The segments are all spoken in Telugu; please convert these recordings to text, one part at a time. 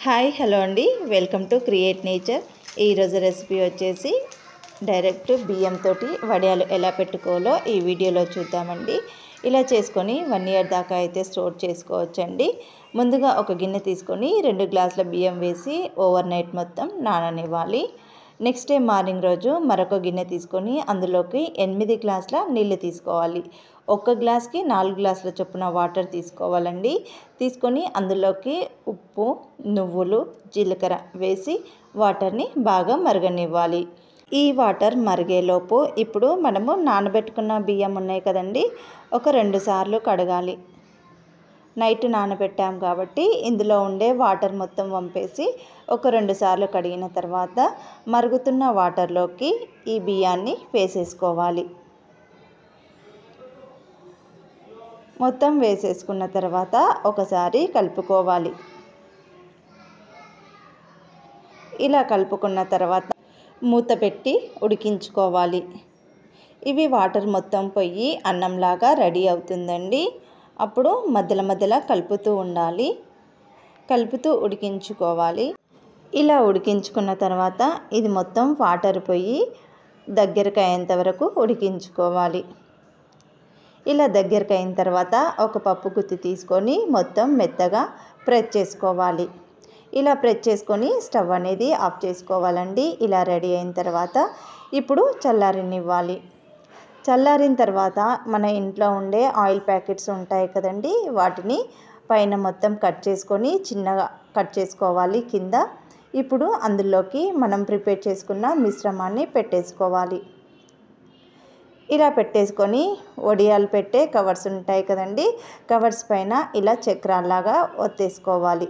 హాయ్ హలో అండి, వెల్కమ్ టు క్రియేట్ నేచర్. ఈరోజు రెసిపీ వచ్చేసి డైరెక్ట్ బియ్యంతో వడియాలు ఎలా పెట్టుకోవాలో ఈ వీడియోలో చూద్దామండి. ఇలా చేసుకొని 1 ఇయర్ దాకా అయితే స్టోర్ చేసుకోవచ్చండి. ముందుగా ఒక గిన్నె తీసుకొని 2 గ్లాసుల బియ్యం వేసి ఓవర్ నైట్ మొత్తం నాననివ్వాలి. నెక్స్ట్ డే మార్నింగ్ రోజు మరొక గిన్నె తీసుకొని అందులోకి 8 గ్లాసుల నీళ్ళు తీసుకోవాలి. ఒక్క గ్లాస్కి 4 గ్లాసుల చొప్పున వాటర్ తీసుకోవాలండి. తీసుకొని అందులోకి ఉప్పు, నువ్వులు, జీలకర్ర వేసి వాటర్ని బాగా మరగనివ్వాలి. ఈ వాటర్ మరిగేలోపు ఇప్పుడు మనము నానబెట్టుకున్న బియ్యం ఉన్నాయి కదండి, ఒక 2 సార్లు కడగాలి. నైట్ నానబెట్టాం కాబట్టి ఇందులో ఉండే వాటర్ మొత్తం వంపేసి ఒక 2 సార్లు కడిగిన తర్వాత మరుగుతున్న వాటర్లోకి ఈ బియ్యాన్ని వేసేసుకోవాలి. మొత్తం వేసేసుకున్న తర్వాత ఒకసారి కలుపుకోవాలి. ఇలా కలుపుకున్న తర్వాత మూత పెట్టి ఉడికించుకోవాలి. ఇవి వాటర్ మొత్తం పోయి అన్నంలాగా రెడీ అవుతుందండి. అప్పుడు మధ్యలో కలుపుతూ ఉండాలి. కలుపుతూ ఉడికించుకోవాలి. ఇలా ఉడికించుకున్న తర్వాత ఇది మొత్తం వాటర్ పోయి దగ్గరకు అయ్యేంత వరకు ఉడికించుకోవాలి. ఇలా దగ్గరకు అయిన తర్వాత ఒక పప్పు గుత్తి తీసుకొని మొత్తం మెత్తగా ప్రెస్ చేసుకోవాలి. ఇలా ప్రెస్ చేసుకొని స్టవ్ అనేది ఆఫ్ చేసుకోవాలండి. ఇలా రెడీ అయిన తర్వాత ఇప్పుడు చల్లారనివ్వాలి. చల్లారిన తర్వాత మన ఇంట్లో ఉండే ఆయిల్ ప్యాకెట్స్ ఉంటాయి కదండి, వాటిని పైన మొత్తం కట్ చేసుకొని చిన్నగా కట్ చేసుకోవాలి కింద. ఇప్పుడు అందులోకి మనం ప్రిపేర్ చేసుకున్న మిశ్రమాన్ని పెట్టేసుకోవాలి. ఇలా పెట్టేసుకొని వడియాలు పెట్టే కవర్స్ ఉంటాయి కదండి, కవర్స్ పైన ఇలా చక్రాల్లాగా ఒత్తేసుకోవాలి.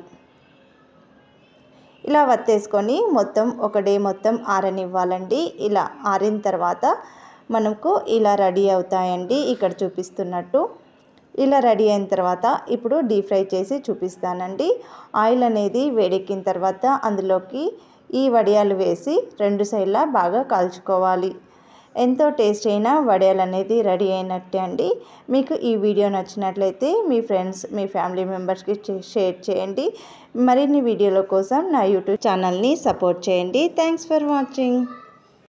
ఇలా వత్తేసుకొని మొత్తం ఒక డే మొత్తం ఆరనివ్వాలండి. ఇలా ఆరిన తర్వాత మనకు ఇలా రెడీ అవుతాయండి, ఇక్కడ చూపిస్తున్నట్టు. ఇలా రెడీ అయిన తర్వాత ఇప్పుడు డీప్ ఫ్రై చేసి చూపిస్తానండి. ఆయిల్ అనేది వేడెక్కిన తర్వాత అందులోకి ఈ వడియాలు వేసి 2 సైడ్లా బాగా కాల్చుకోవాలి. ఎంతో టేస్ట్ అయిన వడియాలు అనేది రెడీ అయినట్టే అండి. మీకు ఈ వీడియో నచ్చినట్లయితే మీ ఫ్రెండ్స్, మీ ఫ్యామిలీ మెంబర్స్కి షేర్ చేయండి. మరిన్ని వీడియోల కోసం నా యూట్యూబ్ ఛానల్ని సపోర్ట్ చేయండి. Thanks for watching.